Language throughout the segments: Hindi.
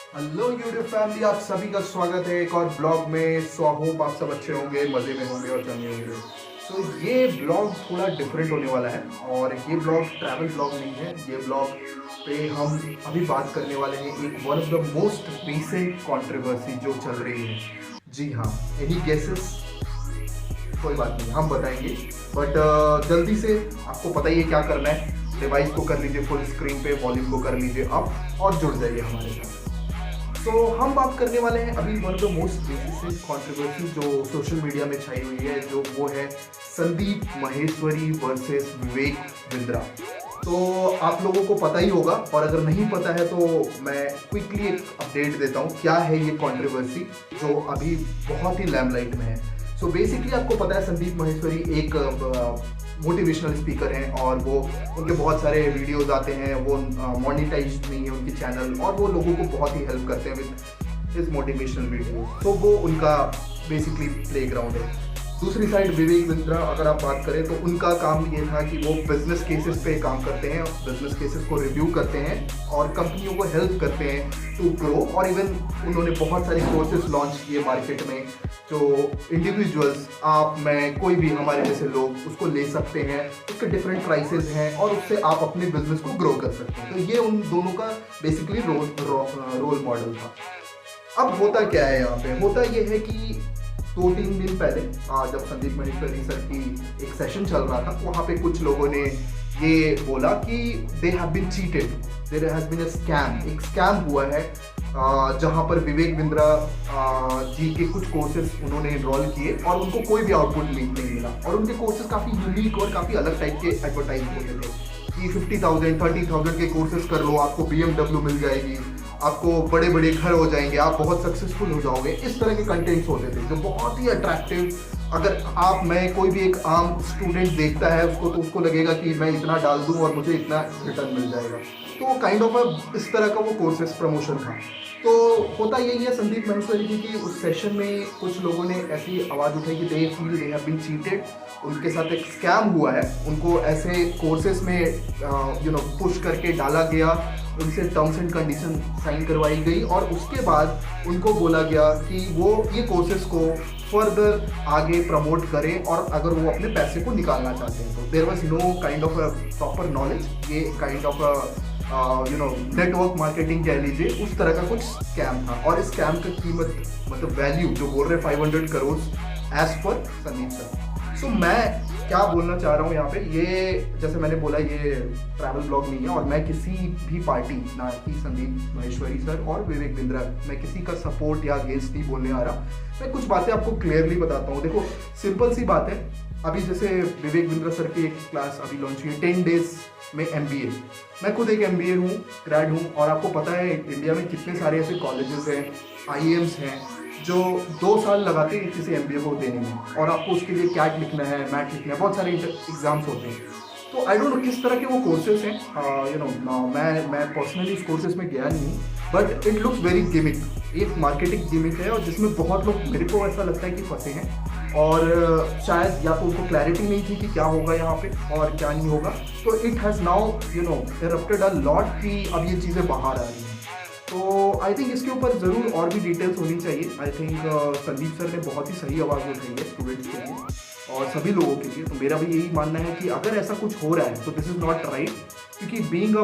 हेलो यूट्यूब फैमिली, आप सभी का स्वागत है एक और ब्लॉग में। सो होप आप सब अच्छे होंगे, मज़े में होंगे और चंगे होंगे। सो ये ब्लॉग थोड़ा डिफरेंट होने वाला है और ये ब्लॉग ट्रैवल ब्लॉग नहीं है। ये ब्लॉग पे हम अभी बात करने वाले हैं एक one of the most recent controversy जो चल रही है। जी हाँ, एनी गेसेस? कोई बात नहीं, हम बताएंगे। बट जल्दी से आपको पता ही है क्या करना है। डिवाइस को कर लीजिए फुल स्क्रीन पे, वॉल्यूम को कर लीजिए अप और जुड़ जाइए हमारे साथ। तो हम बात करने वाले हैं अभी one of the most recent controversy जो सोशल मीडिया में छाई हुई है, जो वो है संदीप माहेश्वरी वर्सेस विवेक बिंद्रा। तो आप लोगों को पता ही होगा, और अगर नहीं पता है तो मैं क्विकली एक अपडेट देता हूँ क्या है ये कंट्रोवर्सी जो अभी बहुत ही लैमलाइट में है। सो बेसिकली आपको पता है संदीप माहेश्वरी एक मोटिवेशनल स्पीकर हैं और वो उनके बहुत सारे वीडियोस आते हैं। वो मोनेटाइज नहीं है उनकी चैनल और वो लोगों को बहुत ही हेल्प करते हैं विद हिज मोटिवेशनल वीडियो। तो वो उनका बेसिकली प्लेग्राउंड है। दूसरी साइड विवेक बिंद्रा अगर आप बात करें तो उनका काम ये था कि वो बिजनेस केसेस पे काम करते हैं, बिजनेस केसेस को रिव्यू करते हैं और कंपनियों को हेल्प करते हैं टू ग्रो। और इवन उन्होंने बहुत सारे कोर्सेज लॉन्च किए मार्केट में जो इंडिविजुअल्स, आप, मैं, कोई भी हमारे जैसे लोग उसको ले सकते हैं। उसके डिफरेंट प्राइसेस हैं और उससे आप अपने बिजनेस को ग्रो कर सकते हैं। तो ये उन दोनों का बेसिकली रोल मॉडल था। अब होता क्या है यहाँ पे? होता ये है कि 2-3 दिन पहले जब संदीप माहेश्वरी सर की एक सेशन चल रहा था, वहाँ पे कुछ लोगों ने ये बोला कि they have been cheated, there has been a scam. एक स्कैम हुआ है जहाँ पर विवेक बिंद्रा जी के कुछ कोर्सेज उन्होंने एनरोल किए और उनको कोई भी आउटपुट नहीं मिला। और उनके कोर्सेज काफ़ी यूनिक और काफ़ी अलग टाइप के एडवर्टाइज होते थे कि 50,000 30,000 के कोर्सेज कर लो, आपको BMW मिल जाएगी, आपको बड़े बड़े घर हो जाएंगे, आप बहुत सक्सेसफुल हो जाओगे। इस तरह के कंटेंट्स होते थे जो बहुत ही अट्रैक्टिव। अगर आप, मैं, कोई भी एक आम स्टूडेंट देखता है उसको तो उसको लगेगा कि मैं इतना डाल दूं और मुझे इतना रिटर्न मिल जाएगा। तो काइंड ऑफ इस तरह का वो कोर्सेस प्रमोशन था। तो होता यही है संदीप माहेश्वरी जी की उस सेशन में कुछ लोगों ने ऐसी आवाज़ उठाई कि they feel they have been cheated, उनके साथ एक स्कैम हुआ है, उनको ऐसे कोर्सेज में पुश करके डाला गया, उनसे टर्म्स एंड कंडीशन साइन करवाई गई और उसके बाद उनको बोला गया कि वो ये कोर्सेज को फर्दर आगे प्रमोट करें और अगर वो अपने पैसे को निकालना चाहते हैं तो there was no kind of proper knowledge. ये काइंड ऑफ नेटवर्क मार्केटिंग कह लीजिए, उस तरह का कुछ स्कैम था। और इस स्कैम की कीमत, मतलब वैल्यू जो बोल रहे 500 crore as per Sandeep sir. सो मैं क्या बोलना चाह रहा हूँ यहाँ पे, ये जैसे मैंने बोला ये ट्रैवल ब्लॉग नहीं है और मैं किसी भी पार्टी, ना कि संदीप माहेश्वरी सर और विवेक बिंद्रा, मैं किसी का सपोर्ट या अगेंस्ट नहीं बोलने आ रहा। मैं कुछ बातें आपको क्लियरली बताता हूँ। देखो, सिंपल सी बात है। अभी जैसे विवेक बिंद्रा सर की एक क्लास अभी लॉन्च हुई है 10 डेज में MBA। मैं खुद एक MBA हूँ, ग्रेड हूँ, और आपको पता है इंडिया में कितने सारे ऐसे कॉलेजेस हैं, IIMs हैं जो 2 साल लगाते हैं किसी MBA को देने में, और आपको उसके लिए कैट लिखना है, मैट लिखना है, बहुत सारे एग्जाम्स होते हैं। तो आई डोंट नो किस तरह के वो कोर्सेज हैं। मैं पर्सनली इस कोर्सेज में गया नहीं हूँ, but it looks very gimmick. एक मार्केटिंग गिमिक है और जिसमें बहुत लोग, मेरे को ऐसा लगता है कि फंसे हैं और शायद या तो उनको क्लैरिटी नहीं थी कि क्या होगा यहाँ पे और क्या नहीं होगा। तो it has now erupted a lot कि अब ये चीज़ें बाहर आ रही हैं। तो आई थिंक इसके ऊपर ज़रूर और भी डिटेल्स होनी चाहिए। आई थिंक संदीप सर ने बहुत ही सही आवाज़ उठाई है स्टूडेंट्स के लिए और सभी लोगों के लिए। तो मेरा भी यही मानना है कि अगर ऐसा कुछ हो रहा है तो दिस इज़ नॉट राइट, क्योंकि बीइंग अ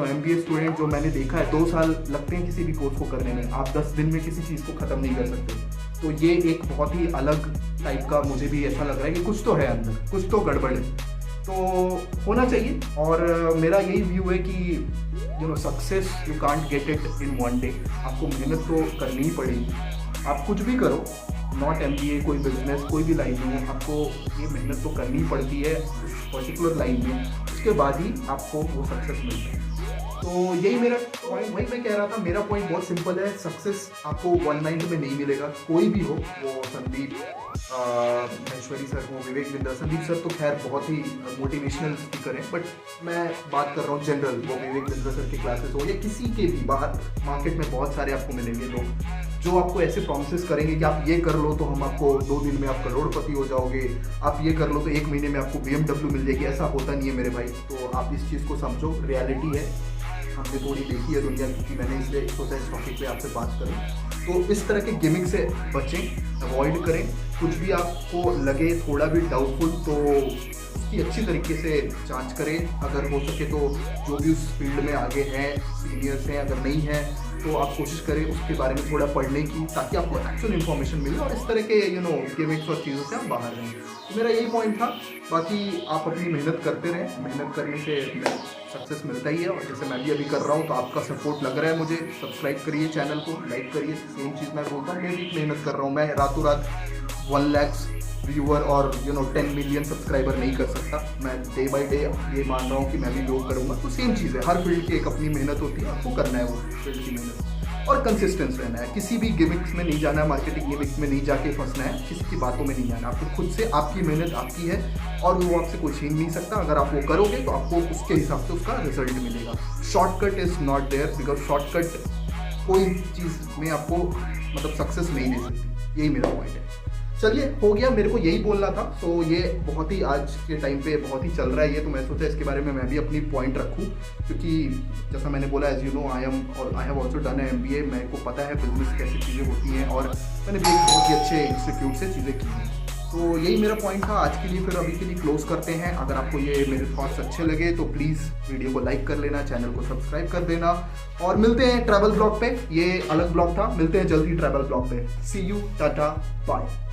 MBA स्टूडेंट, जो मैंने देखा है 2 साल लगते हैं किसी भी कोर्स को करने में, आप 10 दिन में किसी चीज़ को ख़त्म नहीं कर सकते। तो ये एक बहुत ही अलग टाइप का, मुझे भी ऐसा लग रहा है कि कुछ तो है अंदर, कुछ तो गड़बड़ है, तो होना चाहिए। और मेरा यही व्यू है कि success you can't get it in one day. आपको मेहनत तो करनी ही पड़ेगी। आप कुछ भी करो, नॉट MBA, कोई बिजनेस, कोई भी लाइन में हो, आपको ये मेहनत तो करनी ही पड़ती है उस पर्टिकुलर लाइन में, उसके बाद ही आपको वो सक्सेस मिलता है। तो यही मेरा पॉइंट, वही मैं कह रहा था, मेरा पॉइंट बहुत सिंपल है। सक्सेस आपको वन नाइट में नहीं मिलेगा, कोई भी हो, वो संदीप माहेश्वरी सर हो, विवेक बिंद्रा। संदीप सर तो खैर बहुत ही मोटिवेशनल स्पीकर हैं, बट मैं बात कर रहा हूँ जनरल, वो विवेक बिंद्रा सर की क्लासेस हो या किसी के भी, बाहर मार्केट में बहुत सारे आपको मिलेंगे लोग जो आपको ऐसे प्रॉमिसेस करेंगे कि आप ये कर लो तो हम आपको 2 दिन में आप करोड़पति हो जाओगे, आप ये कर लो तो 1 महीने में आपको BMW मिल जाएगी। ऐसा होता नहीं है मेरे भाई। तो आप इस चीज़ को समझो, रियलिटी है। हमने थोड़ी देखी है दुनिया, क्योंकि मैंने इसलिए सोचा इस टॉपिक पे आपसे बात करूँ। तो इस तरह के गिमिक से बचें, अवॉइड करें। कुछ भी आपको लगे थोड़ा भी डाउटफुल तो उसकी अच्छी तरीके से जांच करें। अगर हो सके तो जो भी उस फील्ड में आगे हैं, सीनियर्स हैं, अगर नहीं है तो आप कोशिश करें उसके बारे में थोड़ा पढ़ने की, ताकि आपको एक्चुअल इन्फॉर्मेशन मिले और इस तरह के गिमिक्स और चीज़ों से आप बाहर रहें। तो मेरा यही पॉइंट था। बाकी आप अपनी मेहनत करते रहें, मेहनत करने से सक्सेस मिलता ही है। और जैसे मैं भी अभी कर रहा हूँ तो आपका सपोर्ट लग रहा है मुझे। सब्सक्राइब करिए चैनल को, लाइक करिए। सेम चीज़ मैं बोलता हूँ, मैं भी मेहनत कर रहा हूँ। मैं रातों रात 1 लाख व्यूअर और 10 मिलियन सब्सक्राइबर नहीं कर सकता। मैं डे बाय डे ये मान रहा हूँ कि मैं भी ग्रो करूँगा। तो सेम चीज़ है, हर फील्ड की एक अपनी मेहनत होती है, आपको करना है वो फील्ड की मेहनत और कंसिस्टेंस रहना है। किसी भी गिमिक्स में नहीं जाना है, मार्केटिंग गिमिक्स में नहीं जाके फंसना है, किसी की बातों में नहीं जाना। आपको खुद से, आपकी मेहनत आपकी है और वो आपसे कोई छीन नहीं सकता। अगर आप वो करोगे तो आपको उसके हिसाब से उसका रिजल्ट मिलेगा। Shortcut is not there, because shortcut कोई चीज़ में आपको मतलब सक्सेस नहीं दे सकती। यही मेरा पॉइंट है। चलिए, हो गया, मेरे को यही बोलना था। तो ये बहुत ही आज के टाइम पे बहुत ही चल रहा है ये, तो मैं सोचा इसके बारे में मैं भी अपनी पॉइंट रखूं, क्योंकि जैसा मैंने बोला, as you know I have also done MBA। मेरे को पता है बिजनेस कैसी चीज़ें होती हैं और मैंने भी एक बहुत ही अच्छे इंस्टीट्यूट से चीज़ें की हैं। तो यही मेरा पॉइंट था आज के लिए। फिर अभी के लिए क्लोज करते हैं। अगर आपको ये मेरे थॉट्स अच्छे लगे तो प्लीज़ वीडियो को लाइक कर लेना, चैनल को सब्सक्राइब कर देना और मिलते हैं ट्रैवल ब्लॉग पे। ये अलग ब्लॉग था, मिलते हैं जल्दी ट्रैवल ब्लॉग पे। सी यू, टाटा, बाय।